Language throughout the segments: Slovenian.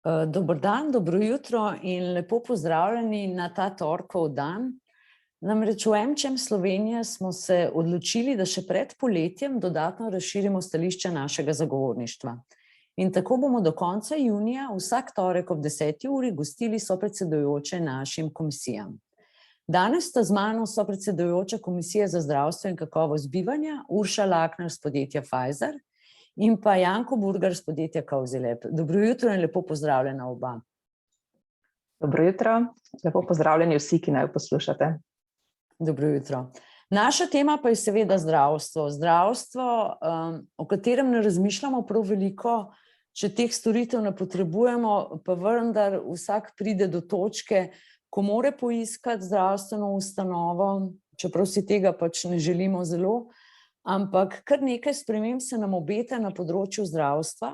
Dober dan, dobro jutro in lepo pozdravljeni na ta torkov dan. Namreč v MČEM Slovenija smo se odločili, da še pred poletjem dodatno razširimo stališče našega zagovorništva. In tako bomo do konca junija vsak torek ob 10. uri gostili sopredsedujoče našim komisijam. Danes sta z mano sopredsedujoča Komisije za zdravstvo in kakovost bivanja, Urša Lakner z podjetja Pfizer, in pa Janko Burgar z podjetja Cozy-Lab. Dobro jutro in lepo pozdravljena oba. Dobro jutro, lepo pozdravljeni vsi, ki naj poslušate. Dobro jutro. Naša tema pa je seveda zdravstvo. Zdravstvo, o katerem ne razmišljamo prav veliko, če teh storitev ne potrebujemo, pa vendar vsak pride do točke, ko mora poiskati zdravstveno ustanovo, čeprav si tega pač ne želimo zelo, ampak kar nekaj sprememb se nam obeta na področju zdravstva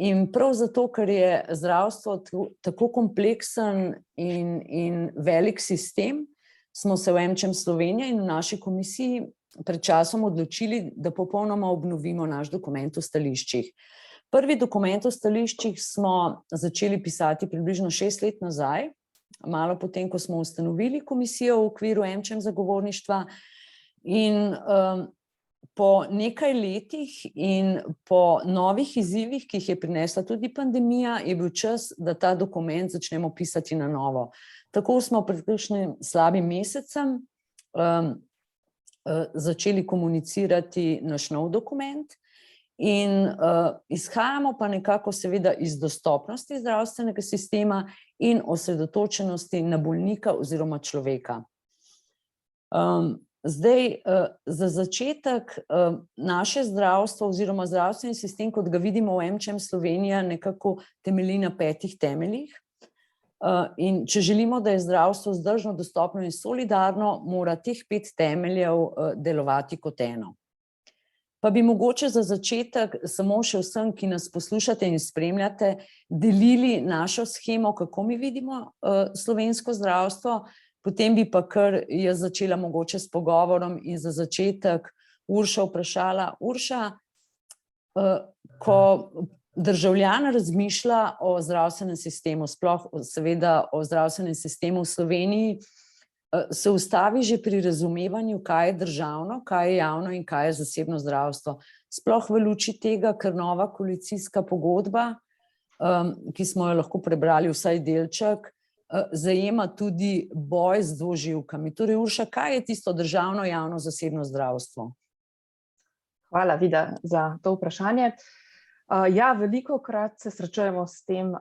in prav zato, ker je zdravstvo tako kompleksen in velik sistem, smo se v MČEM Slovenija in v naši komisiji pred časom odločili, da popolnoma obnovimo naš dokument o stališčih. Prvi dokument o stališčih smo začeli pisati približno 6 let nazaj, malo potem, ko smo ustanovili komisijo v okviru MČEM zagovorništva, in po nekaj letih in po novih izzivih, ki jih je prinesla tudi pandemija, je bil čas, da ta dokument začnemo pisati na novo. Tako smo pred kakšnim slabim mesecem začeli komunicirati naš nov dokument in izhajamo pa nekako seveda iz dostopnosti zdravstvenega sistema in osredotočenosti na bolnika oziroma človeka. Zdaj, za začetek naše zdravstvo oziroma zdravstveni sistem, kot ga vidimo v MČEM Slovenija, nekako temelji na 5 temeljih. In če želimo, da je zdravstvo vzdržno, dostopno in solidarno, mora teh 5 temeljev delovati kot eno. Pa bi mogoče za začetek samo še vsem, ki nas poslušate in spremljate, delili našo shemo, kako mi vidimo slovensko zdravstvo, potem bi pa kar jaz začela mogoče s pogovorom in za začetek Urša vprašala. Urša, ko državljan razmišlja o zdravstvenem sistemu, sploh seveda o zdravstvenem sistemu v Sloveniji, se ustavi že pri razumevanju, kaj je državno, kaj je javno in kaj je zasebno zdravstvo. Sploh v luči tega, ker nova koalicijska pogodba, ki smo jo lahko prebrali vsaj delček, zajema tudi boj z dvoživkami. Torej, Urša, kaj je tisto državno, javno, zasebno zdravstvo? Hvala, Vida, za to vprašanje. Ja, velikokrat se srečujemo s tem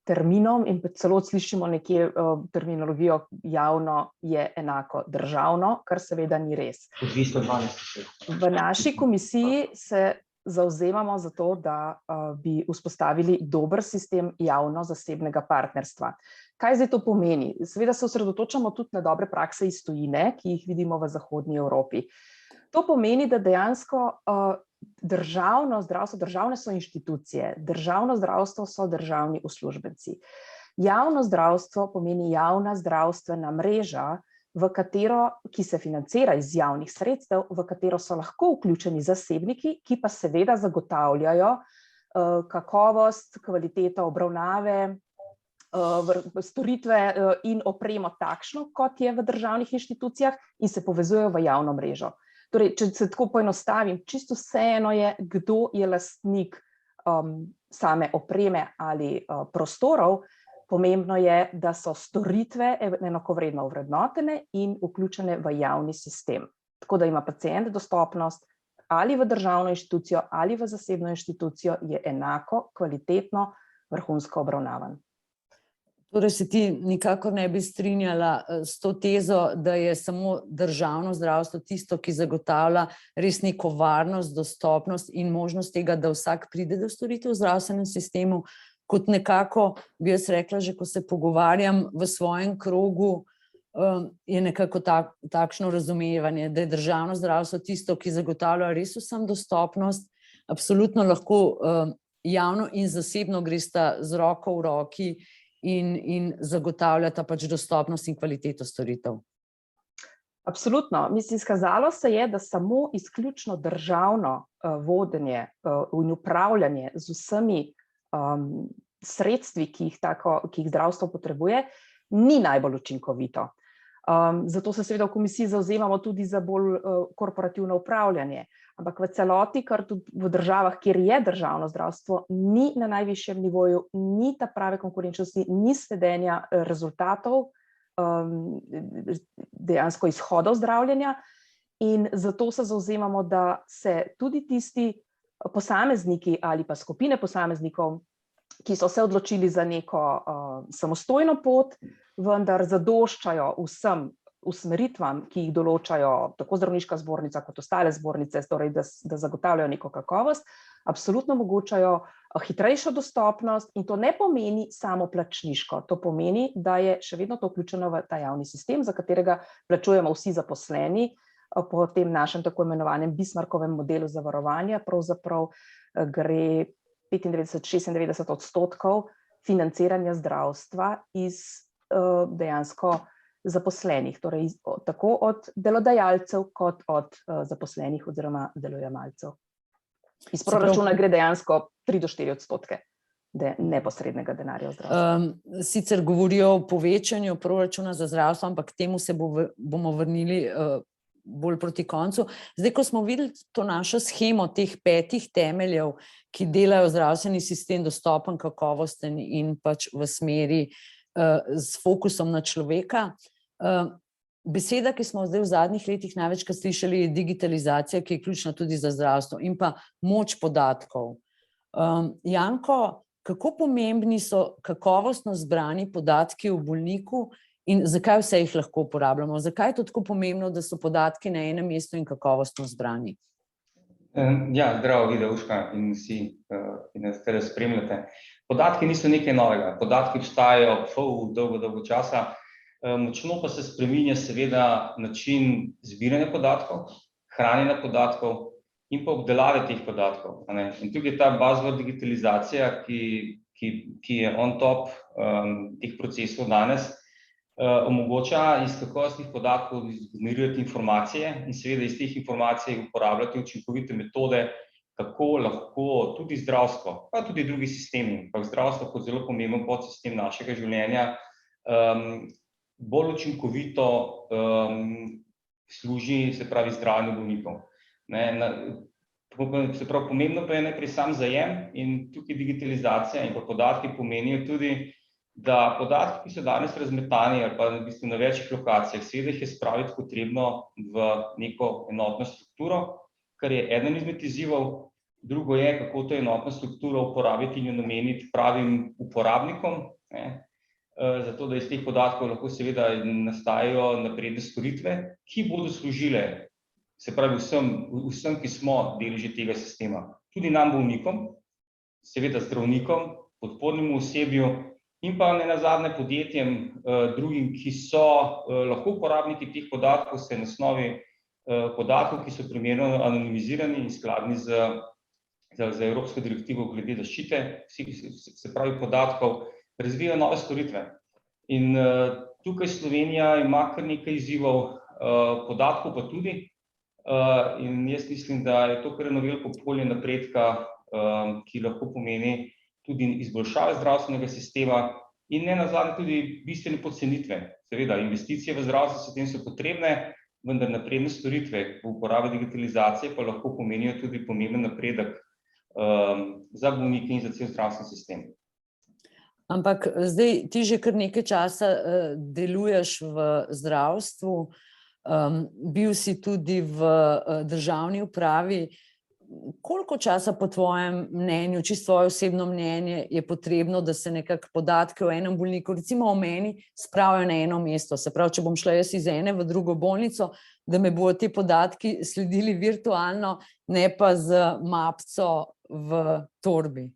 terminom in celo slišimo nekje terminologijo javno je enako državno, kar seveda ni res. V naši komisiji se zavzemamo za to, da bi vzpostavili dober sistem javno-zasebnega partnerstva. Kaj zdaj to pomeni? Seveda se osredotočamo tudi na dobre prakse iz tujine, ki jih vidimo v zahodni Evropi. To pomeni, da dejansko državno zdravstvo, državne so inštitucije, državno zdravstvo so državni uslužbenci. Javno zdravstvo pomeni javna zdravstvena mreža, ki se financira iz javnih sredstev, v katero so lahko vključeni zasebniki, ki pa seveda zagotavljajo kakovost, kvaliteto obravnave, storitve in opremo takšno, kot je v državnih inštitucijah, in se povezujejo v javno mrežo. Torej, če se tako poenostavim, čisto vseeno je, kdo je lastnik same opreme ali prostorov, pomembno je, da so storitve enakovredno ovrednotene in vključene v javni sistem. Tako da ima pacient dostopnost ali v državno inštitucijo ali v zasebno inštitucijo, je enako kvalitetno vrhunsko obravnavan. Torej se ti nikakor ne bi strinjala s to tezo, da je samo državno zdravstvo tisto, ki zagotavlja res neko varnost, dostopnost in možnost tega, da vsak pride do storitev v zdravstvenem sistemu, kot nekako, bi jaz rekla, že ko se pogovarjam v svojem krogu, je nekako takšno razumevanje, da je državno zdravstvo tisto, ki zagotavlja res vsem dostopnost, absolutno lahko javno in zasebno gresta z roko v roki in zagotavljata pač dostopnost in kvaliteto storitev. Absolutno. Mislim, izkazalo se je, da samo izključno državno vodenje in upravljanje z vsemi sredstvi, ki jih zdravstvo potrebuje, ni najbolj učinkovito. Zato se seveda v komisiji zavzemamo tudi za bolj korporativno upravljanje. Ampak v celoti, kar tudi v državah, kjer je državno zdravstvo, ni na najvišjem nivoju, ni ta prave konkurenčnosti, ni sledenja rezultatov, dejansko izhodov zdravljenja. In zato se zavzemamo, da se tudi tisti posamezniki ali pa skupine posameznikov, ki so se odločili za neko samostojno pot, vendar zadoščajo vsem usmeritvam, ki jih določajo tako zdravniška zbornica kot ostale zbornice, torej da zagotavljajo neko kakovost, absolutno omogočajo hitrejšo dostopnost in to ne pomeni samo plačniško. To pomeni, da je še vedno to vključeno v ta javni sistem, za katerega plačujemo vsi zaposleni po tem našem tako imenovanem Bismarckovem modelu zavarovanja. Pravzaprav gre 95–96% financiranja zdravstva iz dejansko zaposlenih, torej tako od delodajalcev kot od zaposlenih oziroma delojemalcev. Iz proračuna gre dejansko 3–4% neposrednega denarja v zdravstvu. Sicer govorijo o povečanju proračuna za zdravstvo, ampak k temu se bomo vrnili bolj proti koncu. Zdaj, ko smo videli to našo shemo teh 5 temeljev, ki delajo zdravstveni sistem dostopen, kakovosten in pač v smeri s fokusom na človeka. Beseda, ki smo zdaj v zadnjih letih največkrat slišali, je digitalizacija, ki je ključna tudi za zdravstvo, in pa moč podatkov. Janko, kako pomembni so kakovostno zbrani podatki o bolniku in zakaj vse jih lahko uporabljamo? Zakaj je to tako pomembno, da so podatki na enem mestu in kakovostno zbrani? Ja, zdravo, Vida, Urška in vsi, ki nas tele spremljate. Podatki niso nekaj novega. Podatki obstajajo dolgo časa. Močno pa se spreminja seveda način zbiranja podatkov, hranjenja podatkov in pa obdelave teh podatkov. In tukaj je ta buzzword digitalizacija, ki je on top teh procesov danes, omogoča iz kakovostnih podatkov generirati informacije in seveda iz teh informacij uporabljati učinkovite metode, kako lahko tudi zdravstvo, pa tudi drugi sistemi, pa zdravstvo kot zelo pomemben podsistem našega življenja, bolj učinkovito služi, se pravi, zdravljenju bolnikov. Se pravi, pomembno pa je najprej sam zajem in tukaj digitalizacija in pa podatki pomenijo tudi, da podatki, ki so danes razmetani ali pa v bistvu na večjih lokacijah, seveda jih je spraviti potrebno v neko enotno strukturo, kar je eden izmed izzivov. Drugo je, kako to enotno strukturo uporabiti in jo nameniti pravim uporabnikom, zato da iz teh podatkov lahko seveda nastajajo napredne storitve, ki bodo služile, se pravi, vsem, ki smo deležni tega sistema. Tudi nam bolnikom, seveda zdravnikom, podpornemu osebju in pa nenazadnje podjetjem drugim, ki so lahko uporabniki teh podatkov, se na osnovi podatkov, ki so primerno anonimizirani in skladni z Evropsko direktivo glede zaščite, se pravi podatkov, razvijajo nove storitve. In tukaj Slovenija ima kar nekaj izzivov, podatkov pa tudi. In jaz mislim, da je to kar eno veliko polje napredka, ki lahko pomeni tudi izboljšave zdravstvenega sistema in nenazadnje tudi bistvene podcenitve. Seveda, investicije v zdravstveni sistem so potrebne, vendar napredne storitve v uporabi digitalizacije pa lahko pomenijo tudi pomemben napredek za bolnike in za cel zdravstveni sistem. Ampak zdaj ti že kar nekaj časa deluješ v zdravstvu, bil si tudi v državni upravi. Koliko časa po tvojem mnenju, čisto tvoje osebno mnenje, je potrebno, da se nekako podatke o enem bolniku, recimo o meni, spravijo na eno mesto? Se pravi, če bom šla jaz iz ene v drugo bolnico, da me bodo ti podatki sledili virtualno, ne pa z mapco v torbi.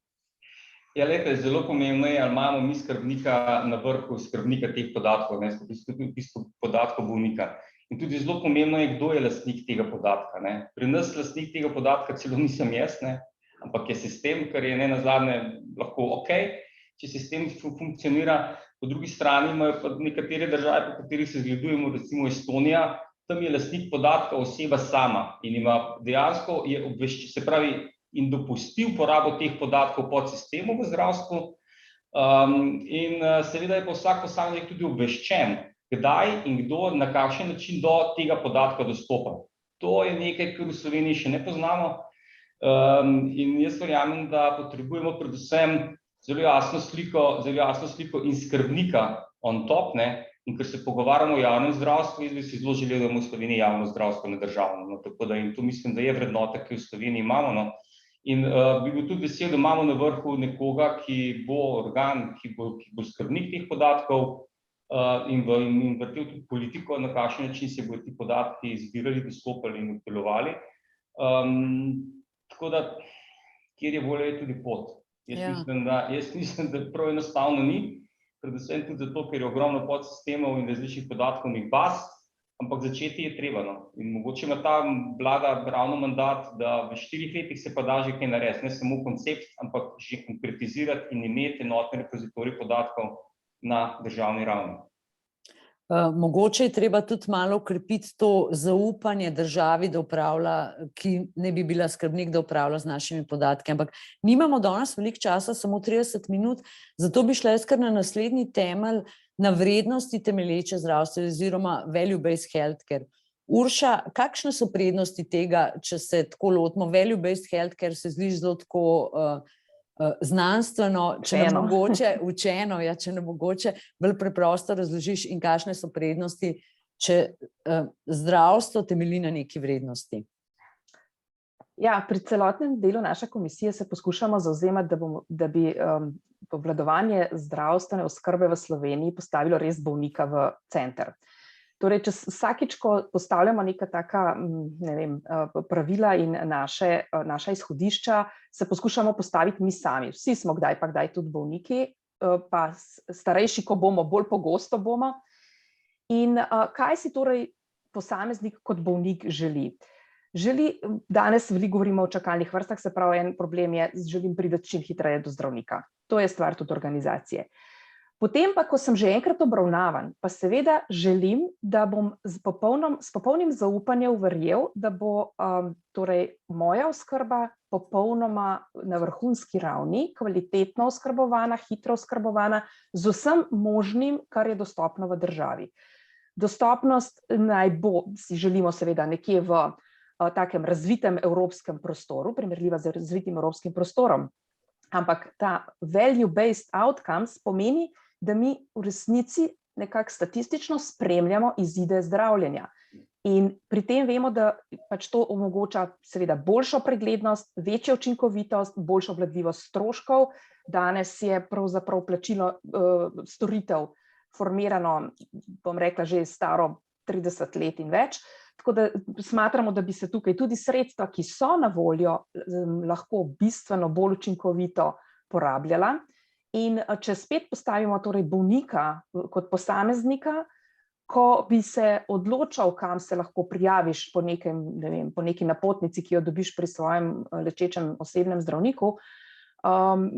Ja, lejte, zelo pomembno je, ali imamo mi skrbnika na vrhu, skrbnika teh podatkov, v bistvu podatkov bolnika. In tudi zelo pomembno je, kdo je lastnik tega podatka. Pri nas lastnik tega podatka celo nisem jaz, ampak je sistem, kar je nenazadnje lahko okej, če sistem funkcionira. Po drugi strani imajo pa nekatere države, po katerih se zgledujemo, recimo Estonija, tam je lastnik podatka oseba sama in ima dejansko se pravi in dopusti uporabo teh podatkov pod sistemom v zdravstvu, In seveda je pa vsak posameznik tudi obveščen, kdaj in kdo na kakšen način do tega podatka dostopa. To je nekaj, kar v Sloveniji še ne poznamo. In jaz verjamem, da potrebujemo predvsem zelo jasno sliko in skrbnika on top, ne? In ker se pogovarjamo o javnem zdravstvu, jaz bi si zelo želel, da imamo v Sloveniji javno zdravstvo, ne državno. No, tako da in to mislim, da je vrednota, ki v Sloveniji imamo. No. In bi bil tudi vesel, da imamo na vrhu nekoga, ki bo organ, ki bo skrbnik teh podatkov in vrtel tudi politiko, na kakšen način se bodo ti podatki zbirali, dostopali in upeljevali. Tako da, kjer je volja, je tudi pot. Jaz mislim, da prav enostavno ni. Predvsem tudi zato, ker je ogromno podsistemov in različnih podatkovnih baz, ampak začeti je treba. No. In mogoče ima ta vlada ravno mandat, da v 4 letih se pa da že kaj narediti, ne samo koncept, ampak že konkretizirati in imeti enotne repozitorije podatkov na državni ravni. Mogoče je treba tudi malo okrepiti to zaupanje državi, da upravlja, ki ne bi bila skrbnik, da upravlja z našimi podatki. Ampak nimamo danes veliko časa, samo 30 minut, zato bi šla jaz kar na naslednji temelj, na vrednosti temelječe zdravstva oziroma value-based healthcare. Urša, kakšne so prednosti tega, če se tako lotimo? Value-based healthcare se zdi zelo tako znanstveno, če ne mogoče učeno, če ne mogoče bolj preprosto razložiš in kakšne so prednosti, če zdravstvo temelji na neki vrednosti. Ja, pri celotnem delu naše komisije se poskušamo zavzemati, da bi obvladovanje zdravstvene oskrbe v Sloveniji postavilo res bolnika v center. Torej, če vsakič, ko postavljamo neka taka, ne vem, pravila in naša izhodišča, se poskušamo postaviti mi sami. Vsi smo kdaj pa kdaj tudi bolniki, pa starejši, ko bomo, bolj pogosto bomo. In kaj si torej posameznik kot bolnik želi? Danes veliko govorimo o čakalnih vrstah, se pravi, en problem je, želim priti čim hitreje do zdravnika. To je stvar tudi organizacije. Potem pa, ko sem že enkrat obravnavan, pa seveda želim, da bom s popolnim zaupanjem verjel, da bo torej moja oskrba popolnoma na vrhunski ravni, kvalitetno oskrbovana, hitro oskrbovana, z vsem možnim, kar je dostopno v državi. Dostopnost naj bo, si želimo seveda nekje v takem razvitem evropskem prostoru, primerljiva z razvitim evropskim prostorom, ampak ta value-based outcomes pomeni, da mi v resnici nekako statistično spremljamo izide zdravljenja. In pri tem vemo, da pač to omogoča seveda boljšo preglednost, večjo učinkovitost, boljšo obvladljivost stroškov. Danes je pravzaprav plačilo storitev formirano, bom rekla, že staro 30 let in več. Tako da smatramo, da bi se tukaj tudi sredstva, ki so na voljo, lahko bistveno bolj učinkovito porabljala. In če spet postavimo torej bolnika kot posameznika, ko bi se odločal, kam se lahko prijaviš po neki napotnici, ki jo dobiš pri svojem lečečem osebnem zdravniku,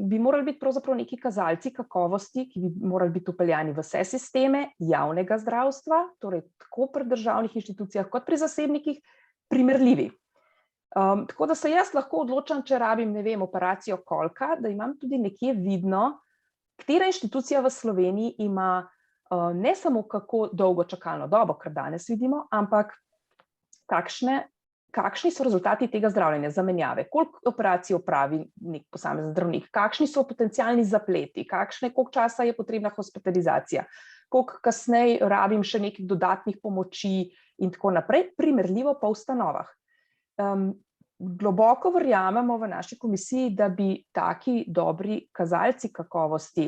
bi morali biti pravzaprav neki kazalci kakovosti, ki bi morali biti vpeljani v vse sisteme javnega zdravstva, torej tako pri državnih inštitucijah kot pri zasebnikih, primerljivi. Tako da se jaz lahko odločam, če rabim, ne vem, operacijo kolka, da imam tudi nekje vidno, katera inštitucija v Sloveniji ima ne samo kako dolgo čakalno dobo, kar danes vidimo, ampak kakšni so rezultati tega zdravljenja, zamenjave, koliko operacij opravi nek posamezen zdravnik, kakšni so potencialni zapleti, koliko časa je potrebna hospitalizacija, koliko kasneje rabim še nekih dodatnih pomoči in tako naprej, primerljivo po ustanovah. Globoko verjamemo v naši komisiji, da bi taki dobri kazalci kakovosti,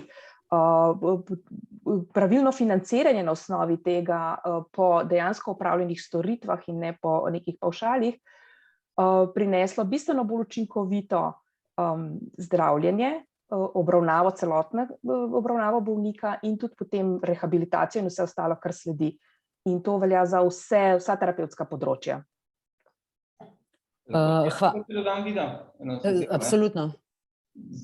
pravilno financiranje na osnovi tega po dejansko opravljenih storitvah in ne po nekih pavšalih, prineslo bistveno bolj učinkovito zdravljenje, obravnavo bolnika in tudi potem rehabilitacijo in vse ostalo, kar sledi. In to velja za vsa terapevtska področja. Absolutno.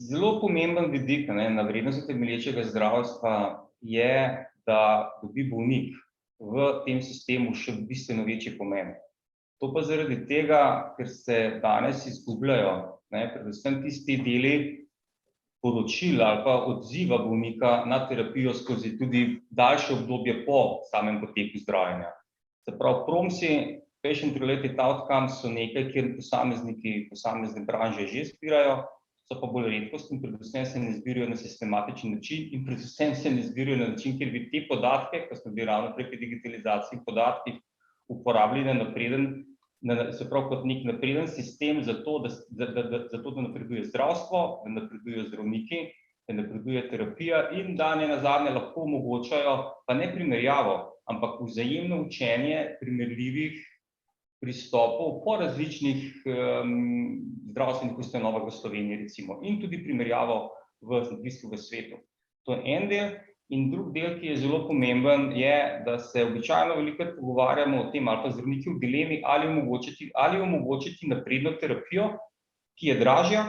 Zelo pomemben vidik na vrednosti temelječega zdravstva je, da dobi bolnik v tem sistemu še bistveno večji pomen. To pa zaradi tega, ker se danes izgubljajo predvsem tisti deli poročila ali pa odziva bolnika na terapijo skozi tudi daljše obdobje po samem poteku zdravljenja. Se pravi, PROMS-i, patient-related outcomes, so nekaj, kjer posamezniki posamezne branže že zbirajo, so pa bolj redkost in predvsem se ne zbirajo na sistematičen način in predvsem se ne zbirajo na način, kjer bi te podatke, ko smo bili ravno prek digitalizacije podatkih, uporabili na napreden, se pravi kot nek napreden sistem za to, da napreduje zdravstvo, da napredujejo zdravniki, da napreduje terapija in da nenazadnje lahko omogočajo, pa ne primerjavo, ampak vzajemno učenje primerljivih pristopov po različnih zdravstvenih ustanovah v Sloveniji, recimo, in tudi primerjavo v svetu. To je en del. In drug del, ki je zelo pomemben, je, da se običajno velikokrat pogovarjamo o tem, ali pa zdravniki v dilemi, ali omogočiti napredno terapijo, ki je dražja,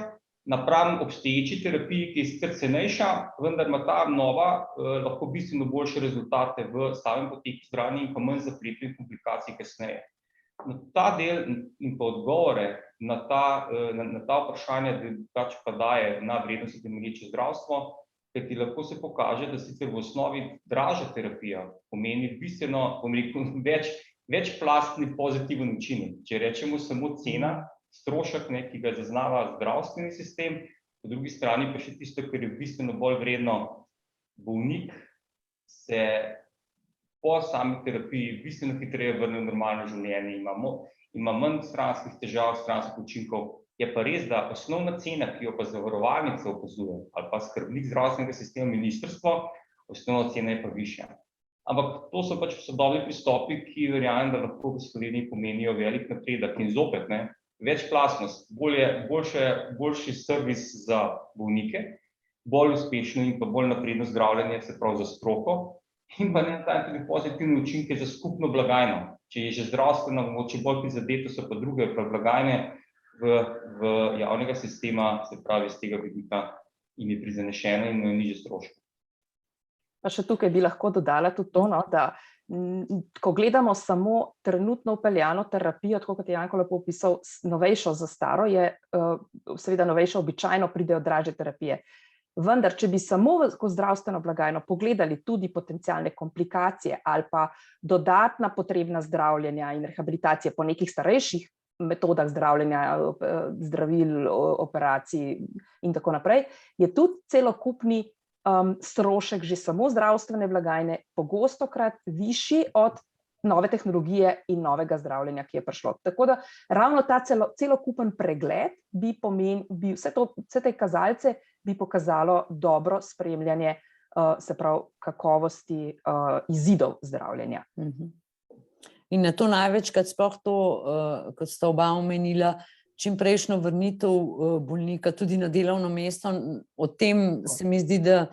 napram obstoječi terapiji, ki je sicer cenejša, vendar ima ta nova lahko bistveno boljše rezultate v samem poteku zdravljenja in pa manj zapletov in komplikacij kasneje. Na ta del in pa odgovore na ta vprašanja pač pa daje na vrednosti temelječe zdravstvo, kajti lahko se pokaže, da sicer v osnovi dražja terapija pomeni bistveno, bom rekel, večplastni pozitiven učinek. Če rečemo samo cena, strošek, ki ga zaznava zdravstveni sistem, po drugi strani pa še tisto, kar je bistveno bolj vredno, bolnik se po sami terapiji bistveno hitreje vrne v normalno življenje, ima manj stranskih težav, stranskih učinkov. Je pa res, da osnovna cena, ki jo pa zavarovalnica opazuje, ali pa skrbnik zdravstvenega sistema ministrstvo, osnovna cena je pa višja. Ampak to so pač sodobni pristopi, ki verjamem, da lahko v Sloveniji pomenijo velik napredek in zopet, večplastnost, boljši servis za bolnike, bolj uspešno in pa bolj napredno zdravljenje, se pravi za stroko, in pa tudi pozitivne učinke za skupno blagajno. Če je že zdravstveno mogoče bolj prizadeto, so pa druge blagajne v javnega sistema, se pravi z tega vidika, in je prizanešena in imajo nižje stroške. Pa še tukaj bi lahko dodala tudi to, da ko gledamo samo trenutno vpeljano terapijo, tako kot je Janko lepo opisal, novejšo za staro, je seveda novejšo običajno pridejo dražje terapije. Vendar, če bi samo v zdravstveno blagajno pogledali tudi potencialne komplikacije ali pa dodatna potrebna zdravljenja in rehabilitacije po nekih starejših metodah zdravljenja, zdravil, operacij in tako naprej, je tudi celokupni strošek že samo zdravstvene blagajne pogostokrat višji od nove tehnologije in novega zdravljenja, ki je prišlo. Tako da ravno ta celokupen pregled vse te kazalce bi pokazalo dobro spremljanje, se pravi kakovosti izidov zdravljenja. In na to največkrat sploh to, kot sta oba omenila, čimprejšnjo vrnitev bolnika tudi na delovno mesto. O tem se mi zdi, da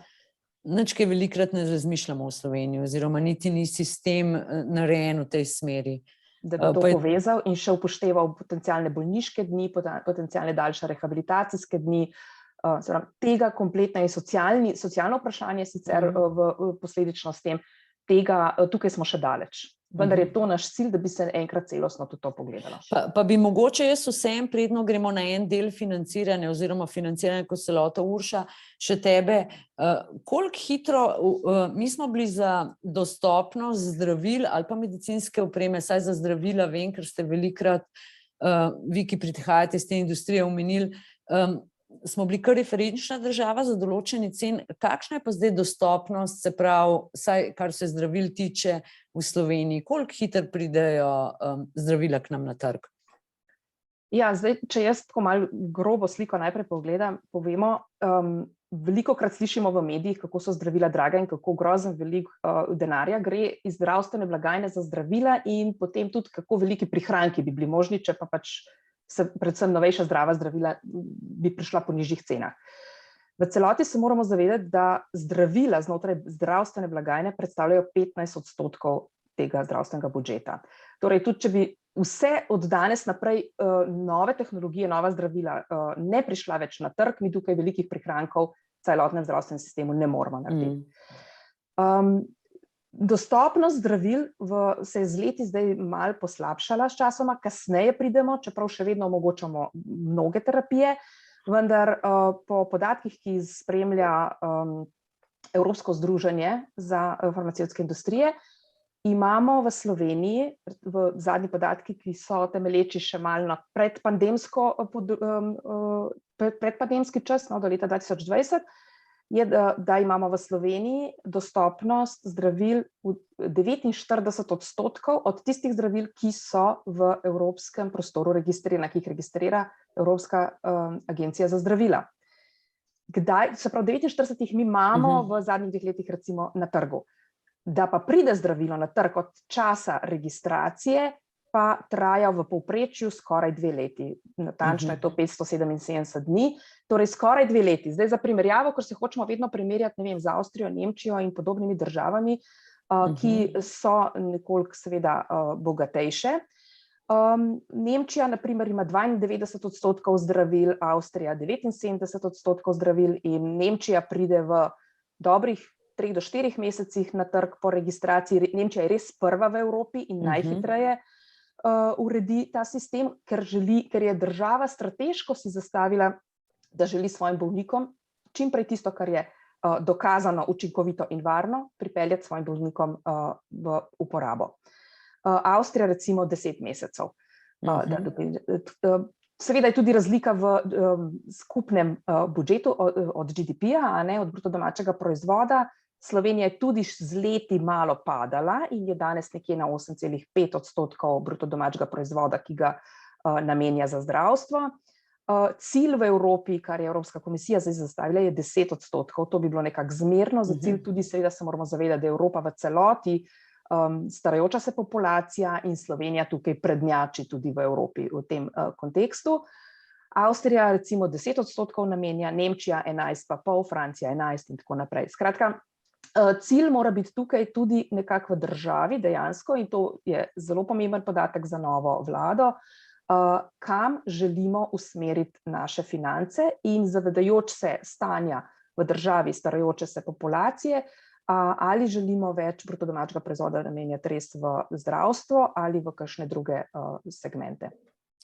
nič kaj velikokrat ne razmišljamo v Sloveniji, oziroma niti ni sistem narejen v tej smeri. Da bi to povezal in še upošteval potencialne bolniške dni, potencialne daljše rehabilitacijske dni, tega kompletna je socialno vprašanje sicer posledično s tem, tukaj smo še daleč. Vendar je to naš cilj, da bi se enkrat celostno tudi to pogledalo. Pa bi mogoče jaz vsem, predno gremo na en del financiranja oziroma financiranja kot celota, Urša, še tebe, koliko hitro, mi smo bili za dostopnost zdravil ali pa medicinske opreme, saj za zdravila vem, ker ste velikokrat, vi, ki prihajate iz te industrije, omenili, smo bili kar referenčna država za določeni cen. Kakšna je pa zdaj dostopnost, se pravi, saj kar se zdravil tiče v Sloveniji, koliko hitro pridejo zdravila k nam na trg? Ja, zdaj, če jaz tako malo grobo sliko najprej povemo, velikokrat slišimo v medijih, kako so zdravila draga in kako grozen veliko denarja gre iz zdravstvene blagajne za zdravila in potem tudi kako veliki prihranki bi bili možni, če pa pač predvsem novejša zdrava zdravila bi prišla po nižjih cenah. V celoti se moramo zavedati, da zdravila znotraj zdravstvene blagajne predstavljajo 15% tega zdravstvenega budžeta. Torej, tudi če bi vse od danes naprej nove tehnologije, nova zdravila ne prišla več na trg, mi tukaj velikih prihrankov v celotnem zdravstvenem sistemu ne moremo narediti. Dostopnost zdravil se je z leti zdaj malo poslabšala s časoma, kasneje pridemo, čeprav še vedno omogočamo mnoge terapije, vendar po podatkih, ki spremlja Evropsko združenje za farmacevtske industrije, imamo v Sloveniji, v zadnji podatki, ki so temelječi še malo na predpandemski čas, do leta 2020, je, da imamo v Sloveniji dostopnost zdravil v 49% od tistih zdravil, ki so v evropskem prostoru registrirana, ki jih registrira Evropska agencija za zdravila. Kdaj, se pravi, 49 mi imamo v zadnjih 2 letih recimo na trgu. Da pa pride zdravilo na trg od časa registracije, pa traja v povprečju skoraj 2 leti. Natančno je to 577 dni, torej skoraj 2 leti. Zdaj za primerjavo, ker se hočemo vedno primerjati, ne vem, z Avstrijo, Nemčijo in podobnimi državami, ki so nekoliko seveda bogatejše. Nemčija, na primer, ima 92% zdravil, Avstrija 79% zdravil in Nemčija pride v dobrih 3 do 4 mesecih na trg po registraciji. Nemčija je res prva v Evropi in najhitreje uredi ta sistem, ker je država strateško si zastavila, da želi svojim bolnikom čim prej tisto, kar je dokazano učinkovito in varno, pripeljati svojim bolnikom v uporabo. Avstrija recimo 10 mesecev. Seveda je tudi razlika v skupnem budžetu od GDP-ja, od bruto domačega proizvoda. Slovenija je tudi z leti malo padala in je danes nekje na 8,5% bruto domačega proizvoda, ki ga namenja za zdravstvo. Cilj v Evropi, kar je Evropska komisija zdaj zastavila, je 10%. To bi bilo nekako zmerno za cilj, tudi seveda se moramo zavedati, da je Evropa v celoti starajoča se populacija in Slovenija tukaj prednjači tudi v Evropi v tem kontekstu. Avstrija recimo 10% namenja, Nemčija 11,5%, Francija 11% in tako naprej. Skratka, cilj mora biti tukaj tudi nekako v državi dejansko, in to je zelo pomemben podatek za novo vlado, kam želimo usmeriti naše finance in zavedajoč se stanja v državi starajoče se populacije, ali želimo več bruto domačega proizvoda namenjati res v zdravstvo ali v kakšne druge segmente.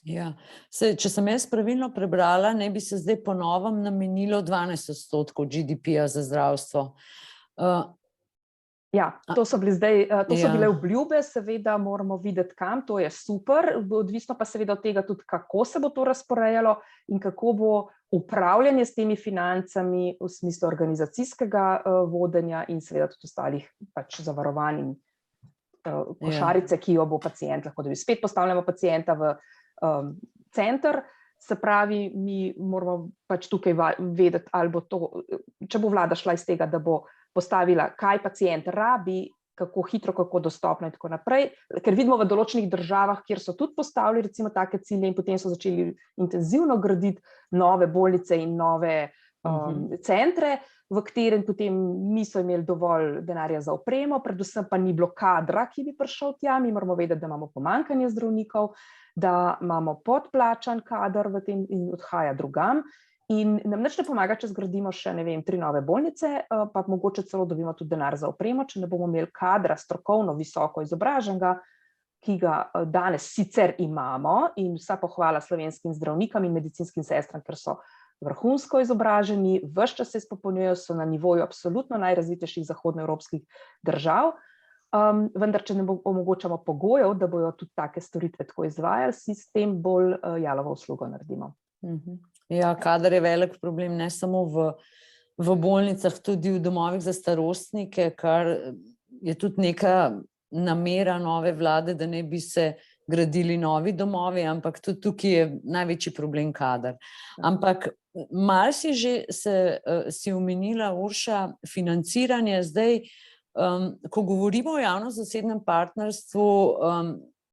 Ja, če sem jaz pravilno prebrala, naj bi se zdaj po novem namenilo 12% GDP-ja za zdravstvo. Ja, to so bile obljube, seveda moramo videti kam, to je super, odvisno pa seveda od tega tudi, kako se bo to razporejalo in kako bo upravljanje s temi financami v smislu organizacijskega vodenja in seveda tudi ostalih pač zavarovanj in košarice, ki jo bo pacient lahko dobil. Spet postavljamo pacienta v center, se pravi, mi moramo pač tukaj vedeti, ali bo to, če bo vlada šla iz tega, da bo postavila, kaj pacient rabi, kako hitro, kako dostopno in tako naprej, ker vidimo v določenih državah, kjer so tudi postavili recimo take cilje in potem so začeli intenzivno graditi nove bolnice in nove centre, v katerem potem niso imeli dovolj denarja za opremo, predvsem pa ni bilo kadra, ki bi prišel tja. Mi moramo vedeti, da imamo pomanjkanje zdravnikov, da imamo podplačan kader v tem in odhaja drugam. In nam nič ne pomaga, če zgradimo še, ne vem, 3 nove bolnice, pa mogoče celo dobimo tudi denar za opremo, če ne bomo imeli kadra strokovno visoko izobraženega, ki ga danes sicer imamo, in vsa pohvala slovenskim zdravnikom in medicinskim sestram, ker so vrhunsko izobraženi, ves čas se izpopolnjujejo, so na nivoju absolutno najrazvitejših zahodnoevropskih držav, vendar če ne omogočamo pogojev, da bojo tudi take storitve tako izvajali, si s tem bolj jalovo uslugo naredimo. Ja, kader je velik problem, ne samo v bolnicah, tudi v domovih za starostnike, kar je tudi neka namera nove vlade, da ne bi se gradili novi domovi, ampak tudi tukaj je največji problem kader. Ampak malo si omenila, Urša, financiranje. Zdaj, ko govorimo o javno-zasebnem partnerstvu,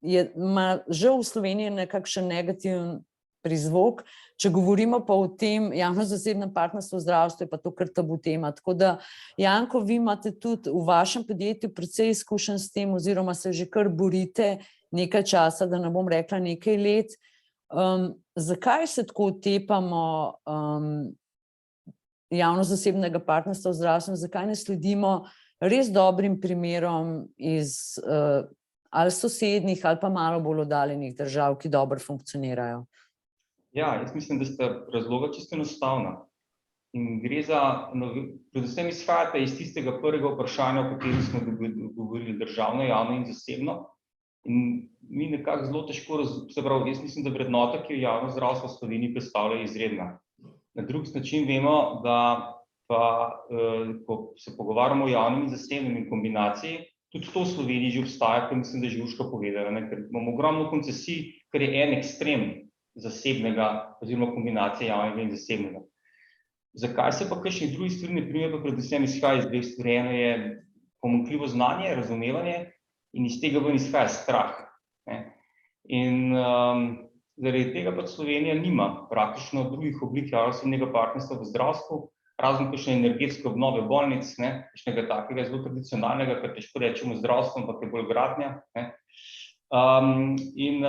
ima žal v Sloveniji nekakšen negativen prizvok. Če govorimo pa o tem javno-zasebnem partnerstvu v zdravstvu, je pa to kar tabu tema. Tako da, Janko, vi imate tudi v vašem podjetju precej izkušenj s tem, oziroma se že kar borite nekaj časa, da ne bom rekla nekaj let. Zakaj se tako otepamo javno-zasebnega partnerstva v zdravstvu? Zakaj ne sledimo res dobrim primerom iz ali sosednjih ali pa malo bolj oddaljenih držav, ki dobro funkcionirajo? Ja, jaz mislim, da sta razloga čisto enostavna. In gre za, predvsem izhajate iz tistega prvega vprašanja, o katerem smo govorili, državno, javno in zasebno. In mi nekako zelo težko, se pravi, jaz mislim, da vrednota, ki jo javno zdravstvo v Sloveniji predstavlja, je izredna. Na drug način vemo, da pa, ko se pogovarjamo o javnem in zasebnem in kombinaciji, tudi to v Sloveniji že obstaja, ker mislim, da je že Urška povedala, ker imamo ogromno koncesij, ker je en ekstrem zasebnega oziroma kombinacije javnega in zasebnega. Zakaj se pa kakšnih drugih stvari ne prime, pa predvsem izhaja iz dveh stvari. Eno je pomanjkljivo znanje, razumevanje in iz tega ven izhaja strah. In zaradi tega pač Slovenija nima praktično drugih oblik javno-zasebnega partnerstva v zdravstvu, razen kakšne energetske obnove bolnic, kakšnega takega zelo tradicionalnega, kar težko rečemo zdravstvo, ampak je bolj gradnja. In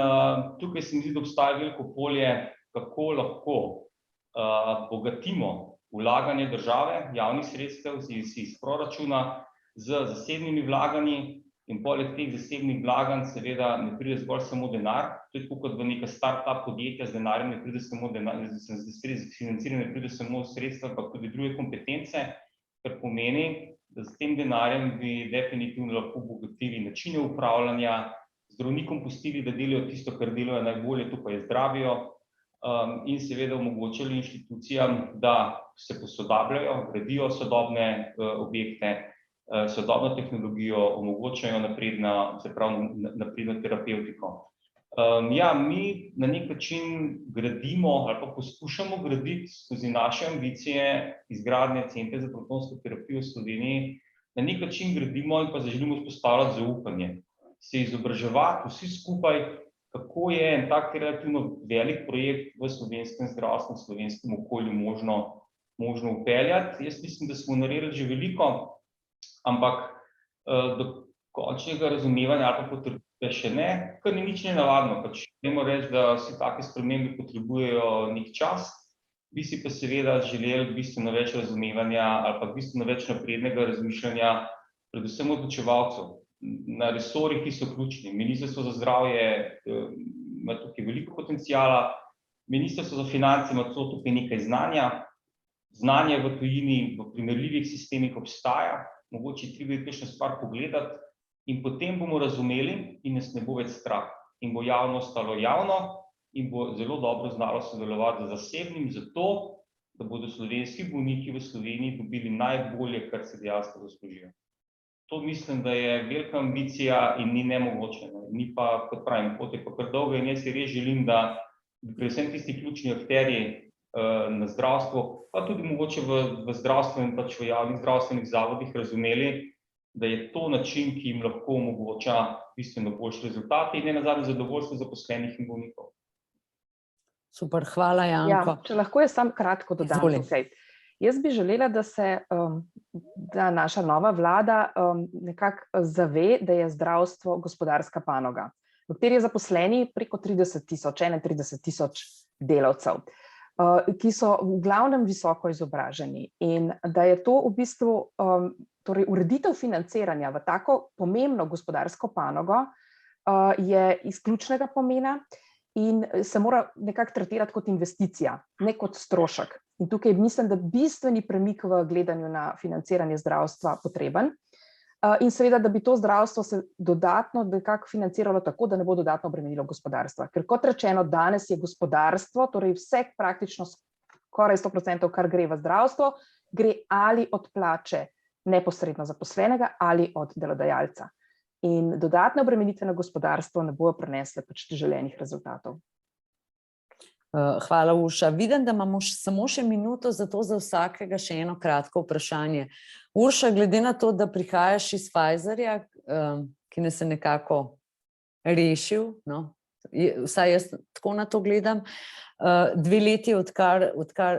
tukaj se mi zdi, da obstaja veliko polje, kako lahko bogatimo vlaganje države, javnih sredstev iz proračuna z zasebnimi vlaganji in poleg teh zasebnih vlaganj seveda ne pride zgolj samo denar, to je tako kot v neka start-up podjetja, z denarjem ne pride samo denar, z financiranjem ne pride samo sredstva, ampak tudi druge kompetence, kar pomeni, da s tem denarjem bi definitivno lahko obogatili načine upravljanja, zdravnikom pustili, da delajo tisto, kar delajo najbolje, to pa je zdravijo, in seveda omogočili inštitucijam, da se posodabljajo, gradijo sodobne objekte, sodobno tehnologijo, omogočajo napredno terapevtiko. Ja, mi na nek način gradimo ali pa poskušamo graditi skozi naše ambicije izgradnje centra za protonsko terapijo v Sloveniji, na nek način gradimo in pa želimo vzpostavljati zaupanje, se izobraževati vsi skupaj, kako je en tak relativno velik projekt v slovenskem zdravstvu, v slovenskem okolju možno upeljati. Jaz mislim, da smo naredili že veliko, ampak do končnega razumevanja ali pa potrditve še ne, kar ni nič nenavadno. Pač vemo reči, da vsi take spremembe potrebujejo nek čas, bi si pa seveda želeli bistveno več razumevanja ali pa bistveno več naprednega razmišljanja, predvsem odločevalcev na resorjih, ki so ključni. Ministrstvo za zdravje ima tukaj veliko potenciala, Ministrstvo za finance ima tukaj nekaj znanja, znanje v tujini, v primerljivih sistemih obstaja, mogoče treba kakšno stvar pogledati in potem bomo razumeli in nas ne bo več strah. In bo javno ostalo javno in bo zelo dobro znalo sodelovati z zasebnim, zato da bodo slovenski bolniki v Sloveniji dobili najbolje, kar se dejansko zaslužijo. To mislim, da je velika ambicija in ni nemogoče. Ni pa, kot pravim, pot je pa kar dolga in jaz si res želim, da bi predvsem tisti ključni akterji na zdravstvu, pa tudi mogoče v zdravstvu in pač v javnih zdravstvenih zavodih razumeli, da je to način, ki jim lahko omogoča bistveno boljše rezultate in nenazadnje zadovoljstvo zaposlenih in bolnikov. Super, hvala Janko. Ja, če lahko jaz sam kratko dodam tukaj. Jaz bi želela, da naša nova vlada nekako zave, da je zdravstvo gospodarska panoga, v kateri je zaposleni preko 31,000 delavcev, ki so v glavnem visoko izobraženi, in da je to v bistvu torej ureditev financiranja v tako pomembno gospodarsko panogo je izključnega pomena in se mora nekako tretirati kot investicija, ne kot strošek. In tukaj mislim, da bistveni premik v gledanju na financiranje zdravstva potreben. In seveda, da bi to zdravstvo se dodatno nekako financiralo tako, da ne bo dodatno obremenilo gospodarstva. Ker kot rečeno, danes je gospodarstvo, torej vse praktično skoraj 100%, kar gre v zdravstvo, gre ali od plače neposredno zaposlenega ali od delodajalca. In dodatne obremenitve na gospodarstvo ne bojo prinesle pač želenih rezultatov. Hvala, Urša. Vidim, da imamo samo še minuto, zato za vsakega še eno kratko vprašanje. Urša, glede na to, da prihajaš iz Pfizerja, ki nas je nekako rešil, vsaj jaz tako na to gledam, 2 leti,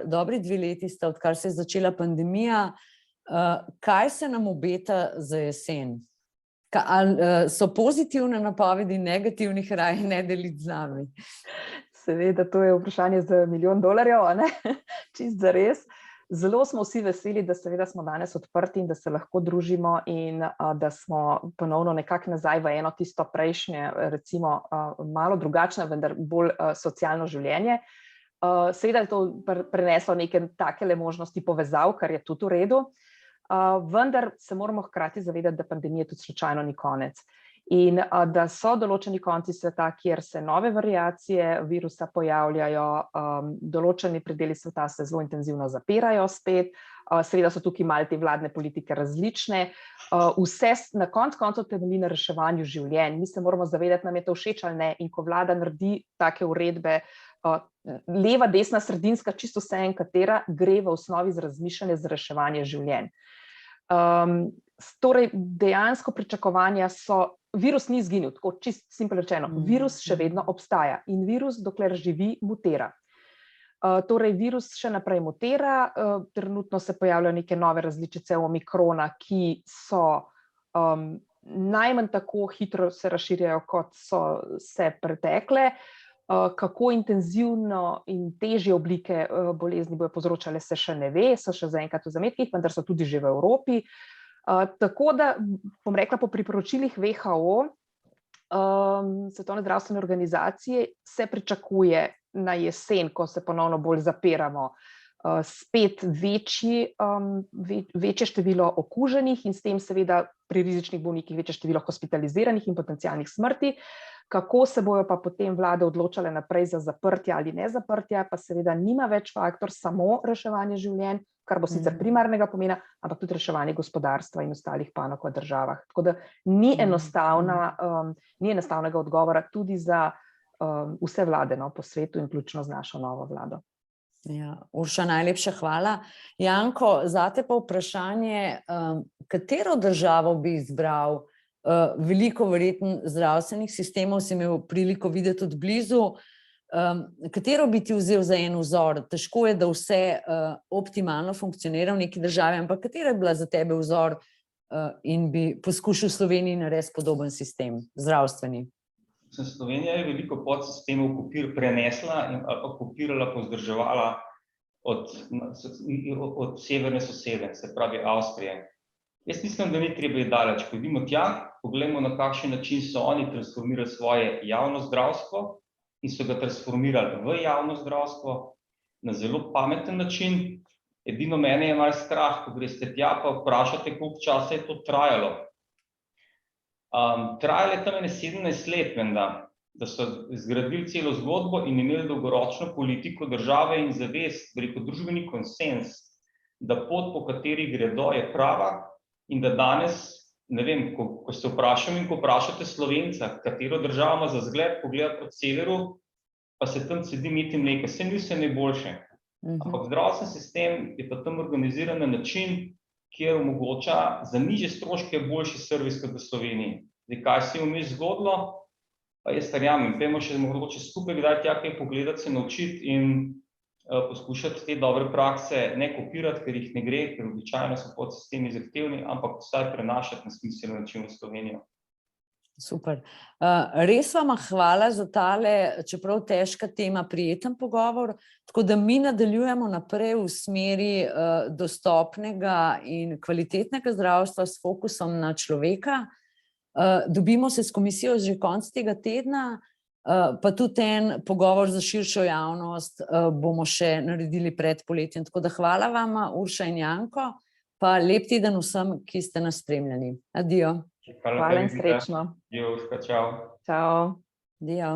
dobri 2 leti sta, odkar se je začela pandemija, kaj se nam obeta za jesen? So pozitivne napovedi, negativnih raje ne deliti z nami? Seveda, to je vprašanje za $1 milijon, čist zares. Zelo smo vsi veseli, da seveda smo danes odprti in da se lahko družimo in da smo ponovno nekako nazaj v eno tisto prejšnje, recimo malo drugačno, vendar bolj socialno življenje. Seveda je to preneslo neke takele možnosti povezav, kar je tudi v redu, vendar se moramo hkrati zavedati, da pandemije tudi slučajno ni konec. In da so določeni konci sveta, kjer se nove variacije virusa pojavljajo, določeni predeli sveta se zelo intenzivno zapirajo spet, seveda so tukaj malo te vladne politike različne, vse na koncu temelji na reševanju življenj. Mi se moramo zavedati, nam je to všeč ali ne, in ko vlada naredi take uredbe, leva, desna, sredinska, čisto vseeno katera, gre v osnovi za razmišljanje za reševanje življenj. Torej, dejansko pričakovanja so, virus ni izginil, tako čisto simpel rečeno, virus še vedno obstaja in virus, dokler živi, mutira. Torej, virus še naprej mutira, trenutno se pojavljajo neke nove različice omikrona, ki so najmanj tako hitro se razširjajo, kot so se pretekle. Kako intenzivno in težje oblike bolezni bojo povzročale, se še ne ve, so še zaenkrat v zametkih, vendar so tudi že v Evropi. Tako da, bom rekla, po priporočilih WHO, Svetovne zdravstvene organizacije, se pričakuje na jesen, ko se ponovno bolj zapiramo, spet večje število okuženih in s tem seveda pri rizičnih bolnikih večje število hospitaliziranih in potencialnih smrti. Kako se bojo pa potem vlade odločale naprej za zaprtja ali ne zaprtja, pa seveda nima več faktor samo reševanje življenj, kar bo sicer primarnega pomena, ampak tudi reševanje gospodarstva in ostalih panog v državah. Tako da ni enostavnega odgovora tudi za vse vlade po svetu in vključno z našo novo vlado. Ja, Urša, najlepša hvala. Janko, zate pa vprašanje, katero državo bi izbral? Veliko verjetno zdravstvenih sistemov si imel priliko videti od blizu. Katero bi ti vzel za en vzor? Težko je, da vse optimalno funkcionira v neki državi, ampak katera je bila za tebe vzor in bi poskušal v Sloveniji narediti podoben sistem, zdravstveni? Slovenija je veliko podsistemov prenesla in kopirala, povzdrževala od severne sosede, se pravi Avstrije. Jaz mislim, da ni treba iti daleč. Pojdimo tja, pogledamo, na kakšen način so oni transformirali svoje javno zdravstvo in so ga transformirali v javno zdravstvo na zelo pameten način. Edino mene je malo strah, ko greste tja, pa vprašate, koliko časa je to trajalo. Trajalo je tam 17 let, da so zgradili celo zgodbo in imeli dolgoročno politiko države in zavest, družbeni konsens, da pot, po kateri gredo, je prava. In da danes, ne vem, ko se vprašam in ko vprašate Slovenca, katero državo ima za zgled, pogleda po severu, pa se tam cedi med in mleko, vse ni vse najboljše. Ampak zdravstveni sistem je pa tam organiziran na način, kjer omogoča za nižje stroške boljši servis kot v Sloveniji. Zdaj, kaj se je vmes zgodilo, pa jaz verjamem, pojmo še mogoče skupaj kdaj tja kaj pogledati, se naučiti in poskušati te dobre prakse ne kopirati, ker jih ne gre, ker običajno so podsistemi zahtevni, ampak vsaj prenašati na smiseln način v Slovenijo. Super. Res vam hvala za tale, čeprav težka tema, prijeten pogovor, tako da mi nadaljujemo naprej v smeri dostopnega in kvalitetnega zdravstva s fokusom na človeka. Dobimo se s komisijo že konec tega tedna, pa tudi en pogovor za širšo javnost bomo še naredili pred poletjem. Tako da hvala vam, Urša in Janko, pa lep teden vsem, ki ste nas spremljali. Adijo. Hvala in srečno. Adijo, Urška, čau. Čau. Adijo.